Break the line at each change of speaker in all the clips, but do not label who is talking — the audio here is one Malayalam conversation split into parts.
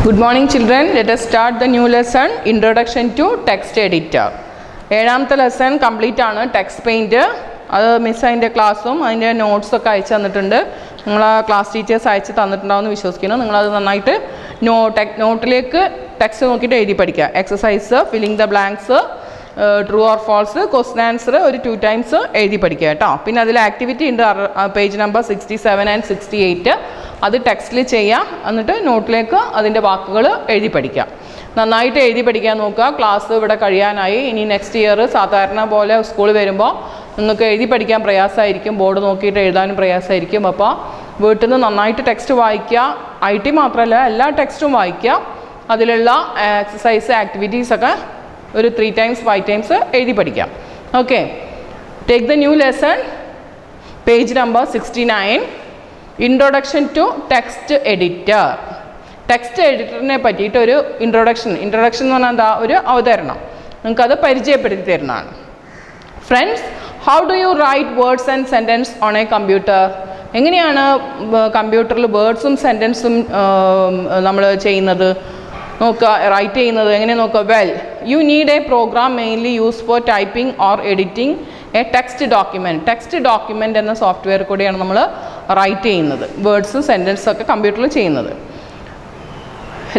Good morning children, let us start the new lesson, Introduction to Text Editor. ഏഴാമത്തെ ലെസൺ കംപ്ലീറ്റ് ആണ്. ടെക്സ്റ്റ് പെയിൻറ്റ് അത് മിസ് അതിൻ്റെ ക്ലാസ്സും അതിൻ്റെ നോട്ട്സൊക്കെ അയച്ചു തന്നിട്ടുണ്ട്. നിങ്ങൾ ക്ലാസ് ടീച്ചേഴ്സ് അയച്ച് തന്നിട്ടുണ്ടാവുമെന്ന് വിശ്വസിക്കുന്നു. നിങ്ങളത് നന്നായിട്ട് നോട്ടിലേക്ക് ടെക്സ്റ്റ് നോക്കിയിട്ട് എഴുതി പഠിക്കുക. Exercise, filling the blanks, true or false, question answer ഒരു 2 times എഴുതി പഠിക്കുക കേട്ടോ. പിന്നെ അതിൽ ആക്ടിവിറ്റി ഉണ്ട്, പേജ് നമ്പർ 67 and 68. അത് ടെക്സ്റ്റിൽ ചെയ്യാം, എന്നിട്ട് നോട്ടിലേക്ക് അതിൻ്റെ വാക്കുകൾ എഴുതി പഠിക്കാം. നന്നായിട്ട് എഴുതി പഠിക്കാൻ നോക്കുക. ക്ലാസ് ഇവിടെ കഴിയാനായി. ഇനി നെക്സ്റ്റ് ഇയർ സാധാരണ പോലെ സ്കൂൾ വരുമ്പോൾ നിങ്ങൾക്ക് എഴുതി പഠിക്കാൻ പ്രയാസമായിരിക്കും, ബോർഡ് നോക്കിയിട്ട് എഴുതാനും പ്രയാസമായിരിക്കും. അപ്പോൾ വീട്ടിൽ നിന്ന് നന്നായിട്ട് ടെക്സ്റ്റ് വായിക്കുക. IT മാത്രമല്ല എല്ലാ ടെക്സ്റ്റും വായിക്കുക. അതിലുള്ള എക്സസൈസ് ആക്ടിവിറ്റീസൊക്കെ ഒരു 3 times 5 times എഴുതി പഠിക്കാം. Okay, take the new lesson, page number 69, introduction to text editor. Text എഡിറ്ററിനെ പറ്റിയിട്ട് ഒരു ഇൻട്രൊഡക്ഷൻ എന്ന് പറഞ്ഞാൽ എന്താ, ഒരു അവതരണം. നിങ്ങൾക്കത് പരിചയപ്പെടുത്തി തരുന്നതാണ്. Friends, how do you write words and sentence on a computer? എങ്ങനെയാണ് കമ്പ്യൂട്ടറിൽ വേർഡ്സും സെൻറ്റൻസും നമ്മൾ ചെയ്യുന്നത്, നോക്കുക, റൈറ്റ് ചെയ്യുന്നത് എങ്ങനെ നോക്കുക. Well, you need a program mainly use for typing or editing a text document. Text document എന്ന സോഫ്റ്റ്വെയർ കൂടിയാണ് നമ്മൾ റൈറ്റ് ചെയ്യുന്നത്, വേർഡ്സും സെൻറ്റൻസൊക്കെ കമ്പ്യൂട്ടറിൽ ചെയ്യുന്നത്.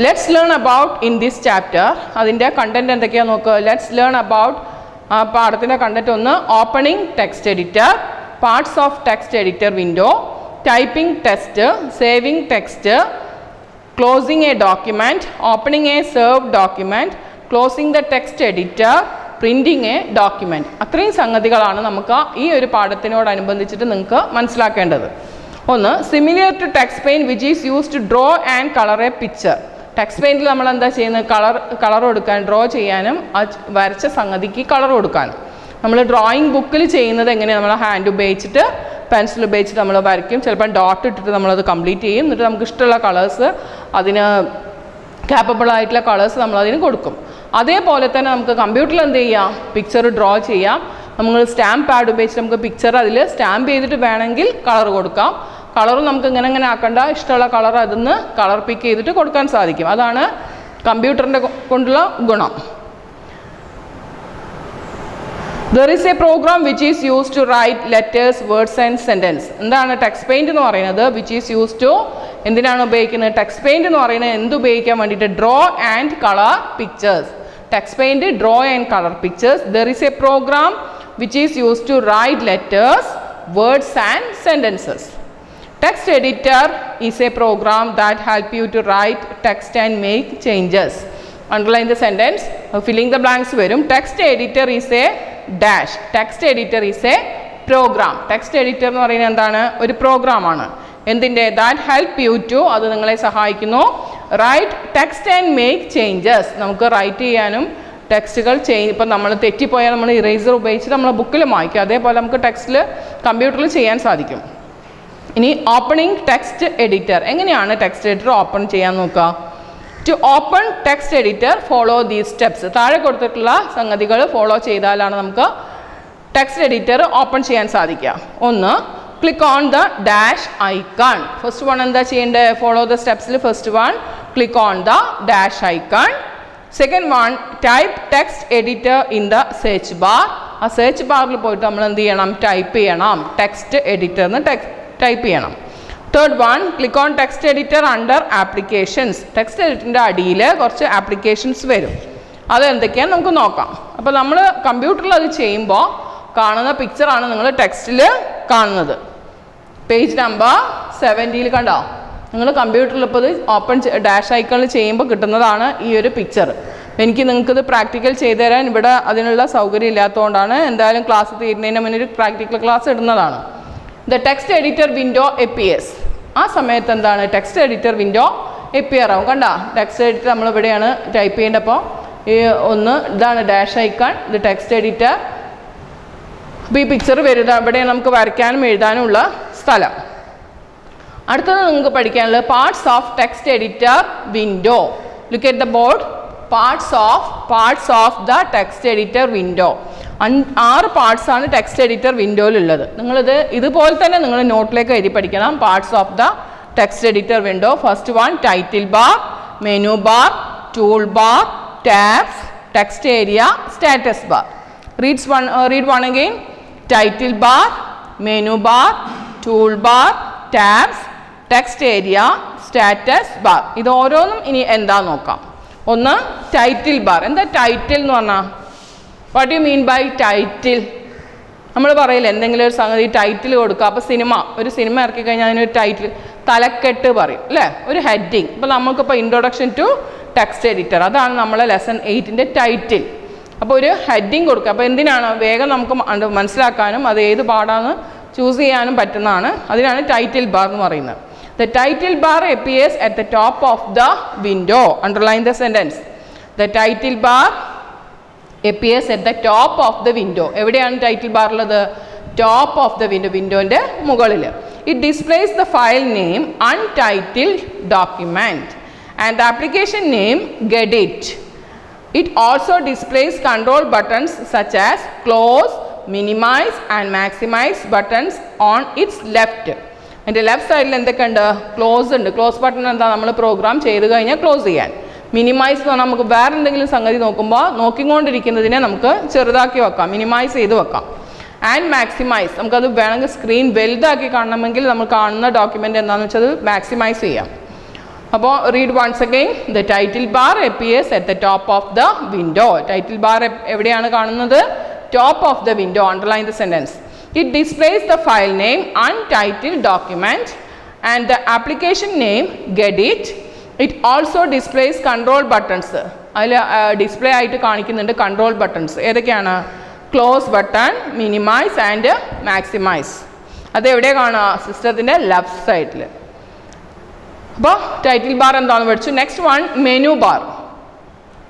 Let's learn about in this chapter. അതിൻ്റെ കണ്ടൻറ്റ് എന്തൊക്കെയാണെന്ന് നോക്കുക. ലെറ്റ്സ് ലേൺ അബൌട്ട് ആ പാഠത്തിൻ്റെ കണ്ടൻറ്റ് ഒന്ന്, opening text editor, parts of text editor window, typing text, saving text, closing a document, opening a saved document, closing the text editor, printing a document. അത്രയും സംഗതികളാണ് നമുക്ക് ഈ ഒരു പാഠത്തിനോടനുബന്ധിച്ചിട്ട് നിങ്ങൾക്ക് മനസ്സിലാക്കേണ്ടത്. ഒന്ന്, similar to text paint which is use to draw and colour a picture. Text പെയിൻറ്റിൽ നമ്മൾ എന്താ ചെയ്യുന്നത്, കളർ കൊടുക്കാൻ, ഡ്രോ ചെയ്യാനും ആ വരച്ച സംഗതിക്ക് കളർ കൊടുക്കാനും. നമ്മൾ ഡ്രോയിങ് ബുക്കിൽ ചെയ്യുന്നത് എങ്ങനെയാണ്, നമ്മൾ ഹാൻഡ് ഉപയോഗിച്ചിട്ട് പെൻസിൽ ഉപയോഗിച്ചിട്ട് നമ്മൾ വരയ്ക്കും, ചിലപ്പോൾ ഡോട്ട് ഇട്ടിട്ട് നമ്മളത് കംപ്ലീറ്റ് ചെയ്യും, എന്നിട്ട് നമുക്ക് ഇഷ്ടമുള്ള കളേഴ്സ്, അതിന് കാപ്പബിൾ ആയിട്ടുള്ള കളേഴ്സ് നമ്മളതിന് കൊടുക്കും. അതേപോലെ തന്നെ നമുക്ക് കമ്പ്യൂട്ടറിൽ എന്ത് ചെയ്യാം, പിക്ചർ ഡ്രോ ചെയ്യാം. നമ്മൾ സ്റ്റാമ്പ് പാഡ് ഉപയോഗിച്ച് നമുക്ക് പിക്ചർ അതിൽ സ്റ്റാമ്പ് ചെയ്തിട്ട് വേണമെങ്കിൽ കളർ കൊടുക്കാം. കളറും നമുക്ക് ഇങ്ങനെ ആക്കണ്ട, ഇഷ്ടമുള്ള കളർ അതിൽ നിന്ന് കളർ പിക്ക് ചെയ്തിട്ട് കൊടുക്കാൻ സാധിക്കും. അതാണ് കമ്പ്യൂട്ടറിൻ്റെ കൊണ്ടുള്ള ഗുണം. There is a program which is used to write letters, words and sentence. എന്താണ് ടെക്സ്റ്റ് പെയിൻറ്റ് എന്ന് പറയുന്നത്, which is used to, എന്തിനാണ് ഉപയോഗിക്കുന്നത്, ടെക്സ്റ്റ് പെയിൻറ്റ് എന്ന് പറയുന്നത് എന്ത് ഉപയോഗിക്കാൻ വേണ്ടിയിട്ട്, draw and colour pictures. Text paint, draw and colour pictures. There is a program which is used to write letters, words and sentences. Text editor is a program that help you to write text and make changes. Underline the sentence, filling the blanks വരും. Text editor is a dash. Text editor is a program. Text editor എന്ന് പറയുന്നത് എന്താണ്, ഒരു പ്രോഗ്രാമാണ്. എന്തിൻ്റെ, that help you to, അത് നിങ്ങളെ സഹായിക്കുന്നു, write text and make changes. നമുക്ക് റൈറ്റ് ചെയ്യാനും ടെക്സ്റ്റുകൾ ഇപ്പം നമ്മൾ തെറ്റിപ്പോയാൽ നമ്മൾ ഇറേസർ ഉപയോഗിച്ചിട്ട് നമ്മൾ ബുക്കിൽ മായ്ക്കും. അതേപോലെ നമുക്ക് ടെക്സ്റ്റിൽ കമ്പ്യൂട്ടറിൽ ചെയ്യാൻ സാധിക്കും. ഇനി ഓപ്പണിംഗ് ടെക്സ്റ്റ് എഡിറ്റർ. എങ്ങനെയാണ് ടെക്സ്റ്റ് എഡിറ്റർ ഓപ്പൺ ചെയ്യാൻ നോക്കുക. To open text editor follow these steps. താഴെ കൊടുത്തിട്ടുള്ള സംഗതികൾ ഫോളോ ചെയ്താലാണ് നമുക്ക് ടെക്സ്റ്റ് എഡിറ്റർ ഓപ്പൺ ചെയ്യാൻ സാധിക്കുക. ഒന്ന്, click on the dash icon. First one എന്താ ചെയ്യേണ്ടത്, ഫോളോ ദ സ്റ്റെപ്സിൽ first one click on the dash icon. Second one, type text editor in the search bar. ആ സെർച്ച് ബാറിൽ പോയിട്ട് നമ്മൾ എന്ത് ചെയ്യണം, ടൈപ്പ് ചെയ്യണം, ടെക്സ്റ്റ് എഡിറ്റർ എന്ന് ടൈപ്പ് ചെയ്യണം. Third one, click on text editor under applications. Text എഡിറ്ററിൻ്റെ അടിയിൽ കുറച്ച് ആപ്ലിക്കേഷൻസ് വരും, അതെന്തൊക്കെയാണെന്ന് നമുക്ക് നോക്കാം. അപ്പോൾ നമ്മൾ കമ്പ്യൂട്ടറിൽ അത് ചെയ്യുമ്പോൾ കാണുന്ന പിക്ചറാണ് നിങ്ങൾ ടെക്സ്റ്റിൽ കാണുന്നത്. പേജ് നമ്പർ 70 കണ്ടോ, നിങ്ങൾ കമ്പ്യൂട്ടറിൽ ഇപ്പോൾ ഇത് ഓപ്പൺ ഡാഷ് ഐക്കണിൽ ചെയ്യുമ്പോൾ കിട്ടുന്നതാണ് ഈ ഒരു പിക്ചർ. എനിക്ക് നിങ്ങൾക്കിത് പ്രാക്ടിക്കൽ ചെയ്തു തരാൻ ഇവിടെ അതിനുള്ള സൗകര്യം ഇല്ലാത്തതുകൊണ്ടാണ്, എന്തായാലും ക്ലാസ് തീരുന്നതിന് മുന്നേ ഒരു പ്രാക്ടിക്കൽ ക്ലാസ് ഇടുന്നതാണ്. The text editor window appears. ആ സമയത്ത് എന്താണ്, ടെക്സ്റ്റ് എഡിറ്റർ വിൻഡോ appear ആവും. കണ്ട, ടെക്സ്റ്റ് എഡിറ്റർ നമ്മൾ ഇവിടെയാണ് ടൈപ്പ് ചെയ്യേണ്ടപ്പോൾ ഈ ഒന്ന് ഇതാണ് ഡാഷ് ഐക്കൺ, ഇത് ടെക്സ്റ്റ് എഡിറ്റർ. അപ്പോൾ ഈ പിക്ചർ വരുന്നത് ഇവിടെയാണ് നമുക്ക് വരയ്ക്കാനും എഴുതാനും ഉള്ള സ്ഥലം. അടുത്തത് നിങ്ങൾക്ക് പഠിക്കാനുള്ളത് parts of text editor window. Look at the board. Parts of the text editor window. 6 പാർട്സാണ് ടെക്സ്റ്റ് എഡിറ്റർ വിൻഡോയിലുള്ളത്. നിങ്ങളിത് ഇതുപോലെ തന്നെ നിങ്ങൾ നോട്ടിലേക്ക് എഴുതി പഠിക്കണം. Parts of the text editor window. First one, title bar, menu bar, toolbar, tabs, text area, status bar. Read one again. Title bar, menu bar, toolbar, tabs, text area, status bar. ഇത് ഓരോന്നും ഇനി എന്താ നോക്കാം. ഒന്ന് ടൈറ്റിൽ ബാർ. എന്താ ടൈറ്റിൽ എന്ന് പറഞ്ഞാൽ? What you mean by title? നമ്മൾ പറയില്ല എന്തെങ്കിലും ഒരു സംഗതി ടൈറ്റിൽ കൊടുക്കുക. അപ്പോൾ ഒരു സിനിമ ഇറക്കി കഴിഞ്ഞാൽ അതിനൊരു ടൈറ്റിൽ, തലക്കെട്ട് പറയും അല്ലേ, ഒരു ഹെഡിങ്. ഇപ്പോൾ നമുക്കിപ്പോൾ ഇൻട്രൊഡക്ഷൻ ടു ടെക്സ്റ്റ് എഡിറ്റർ, അതാണ് നമ്മളെ ലെസൺ 8ൻ്റെ ടൈറ്റിൽ. അപ്പോൾ ഒരു ഹെഡിങ് കൊടുക്കുക. അപ്പോൾ എന്തിനാണ്? വേഗം നമുക്ക് മനസ്സിലാക്കാനും അത് ഏത് പാടാന്ന് ചൂസ് ചെയ്യാനും പറ്റുന്നതാണ്. അതിനാണ് ടൈറ്റിൽ ബാർ എന്ന് പറയുന്നത്. The title bar appears at the top of the window. Underline the sentence. The title bar appears at the top of the window. എവിടെയാണ് ടൈറ്റിൽ ബാർ ഉള്ളത്? ടോപ്പ് ഓഫ് ദ വിൻഡോ, വിൻഡോൻ്റെ മുകളിൽ. It displays the file name untitled document and the application name Gedit. It also displays control buttons such as close, minimize and maximize buttons on its left. അതിൻ്റെ ലെഫ്റ്റ് സൈഡിൽ എന്തൊക്കെയുണ്ട്? ക്ലോസ് ഉണ്ട്. ക്ലോസ് ബട്ടൺ എന്താ? നമ്മൾ പ്രോഗ്രാം ചെയ്ത് കഴിഞ്ഞാൽ ക്ലോസ് ചെയ്യാൻ. മിനിമൈസ് എന്ന് പറഞ്ഞാൽ നമുക്ക് വേറെ എന്തെങ്കിലും സംഗതി നോക്കുമ്പോൾ നോക്കിക്കൊണ്ടിരിക്കുന്നതിനെ നമുക്ക് ചെറുതാക്കി വെക്കാം, മിനിമൈസ് ചെയ്ത് വെക്കാം. ആൻഡ് മാക്സിമൈസ്, നമുക്കത് വേണമെങ്കിൽ സ്ക്രീൻ വലുതാക്കി കാണണമെങ്കിൽ നമ്മൾ കാണുന്ന ഡോക്യുമെൻ്റ് എന്താണെന്ന് വെച്ചാൽ അത് മാക്സിമൈസ് ചെയ്യാം. അപ്പോൾ read once again. The title bar appears at the top of the window. Title bar എവിടെയാണ് കാണുന്നത്? Top of the window. Underline the sentence. It displays the file name untitled document and the application name Gedit. It also displays control buttons. അതിൽ ഡിസ്പ്ലേ ആയിട്ട് കാണിക്കുന്നുണ്ട് കൺട്രോൾ ബട്ടൺസ്. ഏതൊക്കെയാണ്? Close button, minimise and maximise. അത് എവിടെയാണ് കാണുക? സിസ്റ്റത്തിൻ്റെ ലെഫ്റ്റ് സൈഡിൽ. അപ്പോൾ ടൈറ്റിൽ ബാർ എന്താണെന്ന് പഠിച്ചു. Next one, menu bar.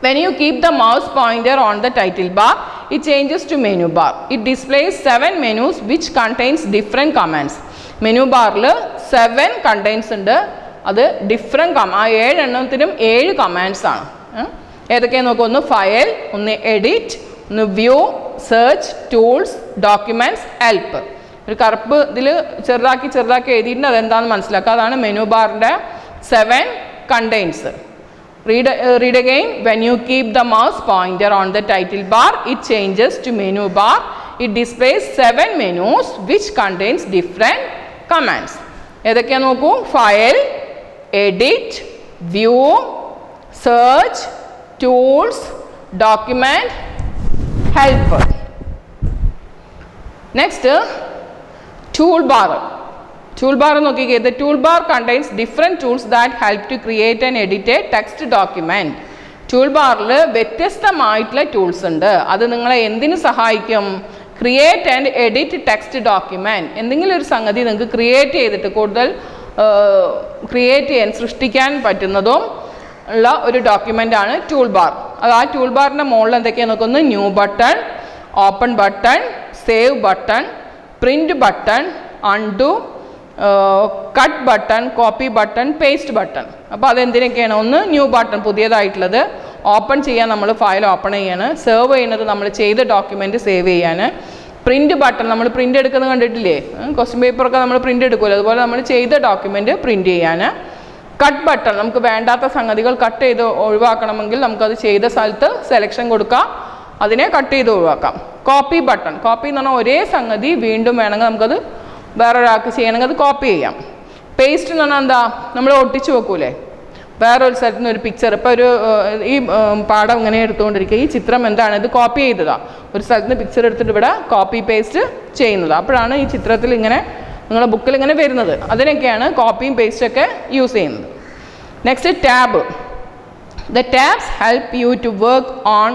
When you keep the mouse pointer on the title bar, it changes to menu bar. It displays 7 menus which contains different commands. Menu baril 7 contains ഉണ്ട്. അത് ഡിഫറെൻറ്റ് ആ 7 എണ്ണത്തിനും 7 കമാൻഡ്സ് ആണ്. ഏതൊക്കെയാണ് നോക്കുക? ഒന്ന് ഫയൽ, ഒന്ന് എഡിറ്റ്, ഒന്ന് view, search, tools, documents, help. ഒരു കറുപ്പ് ഇതിൽ ചെറുതാക്കി എഴുതിയിട്ടുണ്ട്. അതെന്താണെന്ന് മനസ്സിലാക്കുക. അതാണ് മെനു ബാറിൻ്റെ 7 contains. Read again. When you keep the mouse pointer on the title bar, it changes to menu bar. It displays 7 menus which contains different commands. ഏതൊക്കെയാണ് നോക്കൂ? File, edit, view, search, tools, document, help. Next tool bar. Toolbar നോക്കിക്കേ. The toolbar contains different tools that help to create and edit a text document. ടൂൾബാറിൽ വ്യത്യസ്തമായിട്ടുള്ള ടൂൾസ് ഉണ്ട്. അത് നിങ്ങളെ എന്തിനു സഹായിക്കും? Create and edit text document. എന്തെങ്കിലും ഒരു സംഗതി നിങ്ങൾക്ക് ക്രിയേറ്റ് ചെയ്തിട്ട് കൂടുതൽ സൃഷ്ടിക്കാൻ പറ്റുന്നതും ഉള്ള ഒരു ഡോക്യുമെൻ്റ് ആണ് ടൂൾ ബാർ. അത് ആ ടൂൾ ബാറിൻ്റെ മുകളിൽ എന്തൊക്കെയാണ് നോക്കുന്നു? New button, open button, save button, print button, undo, cut button, copy button, paste button. അപ്പോൾ അതെന്തിനൊക്കെയാണ്? ഒന്ന് ന്യൂ ബട്ടൺ, പുതിയതായിട്ടുള്ളത്. ഓപ്പൺ ചെയ്യാൻ നമ്മൾ ഫയൽ ഓപ്പൺ ചെയ്യാണ്. സേവ് ചെയ്യുന്നത് നമ്മൾ ചെയ്ത ഡോക്യുമെൻറ്റ് സേവ് ചെയ്യാൻ. പ്രിൻറ്റ് ബട്ടൺ, നമ്മൾ പ്രിൻ്റ് എടുക്കുന്നത് കണ്ടിട്ടില്ലേ? ക്വസ്റ്റ്യൻ പേപ്പറൊക്കെ നമ്മൾ പ്രിൻ്റ് എടുക്കുമല്ലോ, അതുപോലെ നമ്മൾ ചെയ്ത ഡോക്യുമെൻറ്റ് പ്രിൻറ്റ് ചെയ്യാൻ. കട്ട് ബട്ടൺ, നമുക്ക് വേണ്ടാത്ത സംഗതികൾ കട്ട് ചെയ്ത് ഒഴിവാക്കണമെങ്കിൽ നമുക്കത് ചെയ്ത സ്ഥലത്ത് സെലക്ഷൻ കൊടുക്കാം, അതിനെ കട്ട് ചെയ്ത് ഒഴിവാക്കാം. കോപ്പി ബട്ടൺ, കോപ്പി എന്ന് പറഞ്ഞാൽ ഒരേ സംഗതി വീണ്ടും വേണമെങ്കിൽ നമുക്കത് വേറൊരാൾക്ക് ചെയ്യണമെങ്കിൽ അത് കോപ്പി ചെയ്യാം. പേസ്റ്റ് എന്ന് പറഞ്ഞാൽ എന്താ? നമ്മൾ ഒട്ടിച്ച് വെക്കൂലേ വേറൊരു സ്ഥലത്ത് നിന്ന് ഒരു പിക്ചർ. ഇപ്പോൾ ഒരു ഈ പാഠം ഇങ്ങനെ എടുത്തുകൊണ്ടിരിക്കുക, ഈ ചിത്രം എന്താണ്? ഇത് കോപ്പി ചെയ്തതാണ്. ഒരു സ്ഥലത്ത് നിന്ന് പിക്ചർ എടുത്തിട്ട് ഇവിടെ കോപ്പി പേസ്റ്റ് ചെയ്യുന്നത്. അപ്പോഴാണ് ഈ ചിത്രത്തിൽ ഇങ്ങനെ നിങ്ങളുടെ ബുക്കിൽ ഇങ്ങനെ വരുന്നത്. അതിനൊക്കെയാണ് കോപ്പിയും പേസ്റ്റൊക്കെ യൂസ് ചെയ്യുന്നത്. Next tab. The tabs help you to work on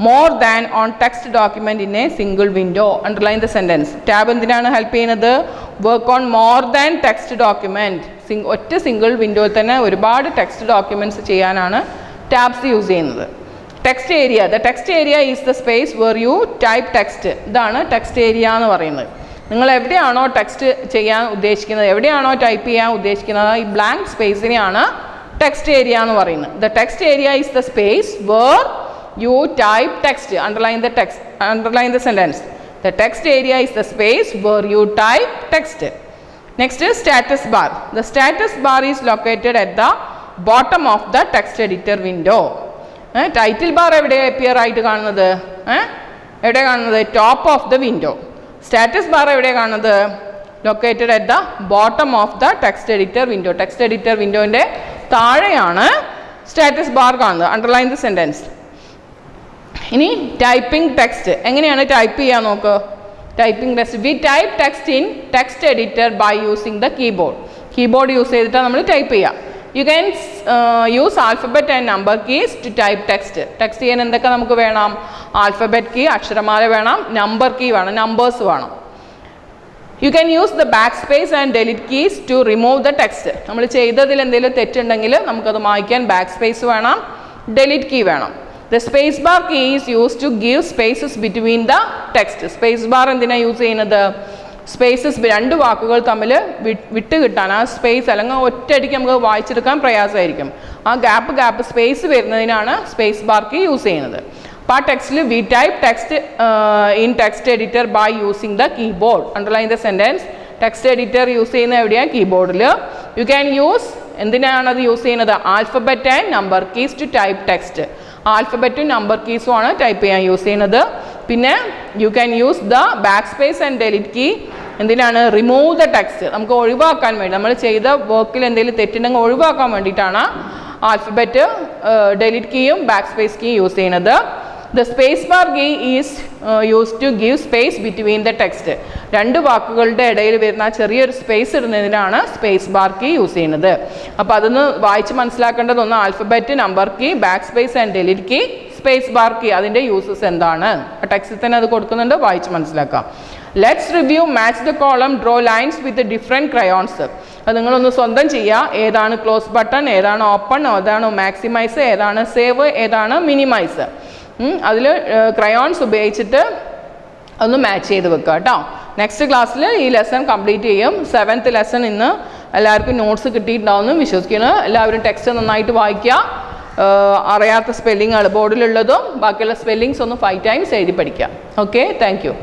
more than on text document in a single window. Underline the sentence. Tab എന്തിനാണ് ഹെൽപ്പ് ചെയ്യുന്നത്? Work on more than text document. ഒറ്റ സിംഗിൾ വിൻഡോയിൽ തന്നെ ഒരുപാട് ടെക്സ്റ്റ് ഡോക്യുമെൻറ്റ്സ് ചെയ്യാനാണ് ടാബ്സ് യൂസ് ചെയ്യുന്നത്. Text area. The text area is the space where you type text. ഇതാണ് ടെക്സ്റ്റ് ഏരിയ എന്ന് പറയുന്നത്. നിങ്ങൾ എവിടെയാണോ ടെക്സ്റ്റ് ചെയ്യാൻ ഉദ്ദേശിക്കുന്നത്, എവിടെയാണോ ടൈപ്പ് ചെയ്യാൻ ഉദ്ദേശിക്കുന്നത്, ഈ ബ്ലാങ്ക് സ്പേസിനെയാണ് ടെക്സ്റ്റ് ഏരിയ എന്ന് പറയുന്നത്. The text area is the space where you type text. Underline the text, underline the sentence. The text area is the space where you type text. Next is status bar. The status bar is located at the bottom of the text editor window. Title bar എവിടെയാണ് അപ്പിയർ ആയിട്ട് കാണുന്നത്? എവിടെ കാണുന്നത്? Top of the window. Status bar എവിടെയാണ് കാണുന്നത്? Located at the bottom of the text editor window. Text editor വിൻഡോൻ്റെ താഴെയാണ് സ്റ്റാറ്റസ് ബാർ കാണുന്നത്. Underline the sentence. ഇനി ടൈപ്പിംഗ് ടെക്സ്റ്റ് എങ്ങനെയാണ് ടൈപ്പ് ചെയ്യാൻ നോക്ക്. Typing text, we type text in text editor by using the keyboard. Keyboard use ചെയ്തിട്ടാണ് നമ്മൾ ടൈപ്പ് ചെയ്യുക. U can use alphabet and number keys to type text. Text ചെയ്യാൻ എന്തൊക്കെ നമുക്ക് വേണം? ആൽഫബറ്റ് കീ, അക്ഷരമാല വേണം, നമ്പർ കീ വേണം, നമ്പേഴ്സ് വേണം. You can use the back space and delete keys to remove the text. നമ്മൾ ചെയ്തതിൽ എന്തെങ്കിലും തെറ്റുണ്ടെങ്കിൽ നമുക്കത് മായ്ക്കാൻ ബാക്ക് സ്പേസ് വേണം, ഡെലിറ്റ് കീ വേണം. The space bar key is use to give spaces between the text. Space bar എന്തിനാണ് യൂസ് ചെയ്യുന്നത്? സ്പേസസ്, രണ്ട് വാക്കുകൾ തമ്മിൽ വിട്ട് കിട്ടാൻ, ആ സ്പേസ് അല്ലെങ്കിൽ ഒറ്റയടിക്ക് നമുക്ക് വായിച്ചെടുക്കാൻ പ്രയാസമായിരിക്കും. ആ ഗ്യാപ്പ് സ്പേസ് വരുന്നതിനാണ് സ്പേസ് ബാർ കീ യൂസ് ചെയ്യുന്നത്. അപ്പോൾ ആ ടെക്സ്റ്റിൽ we type text in text editor by using the keyboard. Underline the sentence. Text editor use ചെയ്യുന്നത് എവിടെയാണ്? കീബോർഡിൽ. യു ക്യാൻ യൂസ്, എന്തിനാണത് യൂസ് ചെയ്യുന്നത്? Alphabet and number keys to type text. ആൽഫബറ്റും നമ്പർ കീസും ആണ് ടൈപ്പ് ചെയ്യാൻ യൂസ് ചെയ്യുന്നത്. പിന്നെ you can use the back space and delete key. എന്തിനാണ്? Remove the text. നമുക്ക് ഒഴിവാക്കാൻ വേണ്ടി, നമ്മൾ ചെയ്ത വർക്കിൽ എന്തെങ്കിലും തെറ്റുണ്ടെങ്കിൽ ഒഴിവാക്കാൻ വേണ്ടിയിട്ടാണ് ആൽഫബറ്റ്, ഡെലിറ്റ് കീയും ബാക്ക് സ്പേസ് കീ യൂസ് ചെയ്യുന്നത്. The space bar key is use to give space between the text. രണ്ട് വാക്കുകളുടെ ഇടയിൽ വരുന്ന ചെറിയൊരു സ്പേസ് ഇടുന്നതിനാണ് സ്പേസ് ബാർ കീ യൂസ് ചെയ്യുന്നത്. അപ്പോൾ അതൊന്ന് വായിച്ച് മനസ്സിലാക്കേണ്ടതൊന്ന് alphabet, number key, back space and delete key, space bar key, അതിൻ്റെ യൂസസ് എന്താണ്? ടെക്സ്റ്റിൽ തന്നെ അത് കൊടുക്കുന്നുണ്ട്, വായിച്ച് മനസ്സിലാക്കാം. Let's review match the column, draw lines with different crayons. അത് നിങ്ങളൊന്ന് സ്വന്തം ചെയ്യുക. ഏതാണ് ക്ലോസ് ബട്ടൺ, ഏതാണ് ഓപ്പൺ, ഏതാണ് മാക്സിമൈസ്, ഏതാണ് സേവ്, ഏതാണ് മിനിമൈസ്. അതിൽ ക്രയോൺസ് ഉപയോഗിച്ചിട്ട് ഒന്ന് മാച്ച് ചെയ്ത് വെക്കുക കേട്ടോ. നെക്സ്റ്റ് ക്ലാസ്സിൽ ഈ ലെസൺ കംപ്ലീറ്റ് ചെയ്യും. 7th ലെസൺ ഇന്ന് എല്ലാവർക്കും നോട്ട്സ് കിട്ടിയിട്ടുണ്ടാവുമെന്ന് വിശ്വസിക്കുന്നു. എല്ലാവരും ടെക്സ്റ്റ് നന്നായിട്ട് വായിക്കുക. അറിയാത്ത സ്പെല്ലിങ്ങുകൾ ബോർഡിലുള്ളതും ബാക്കിയുള്ള സ്പെല്ലിങ്സ് ഒന്ന് 5 times എഴുതി പഠിക്കുക. Okay, thank you.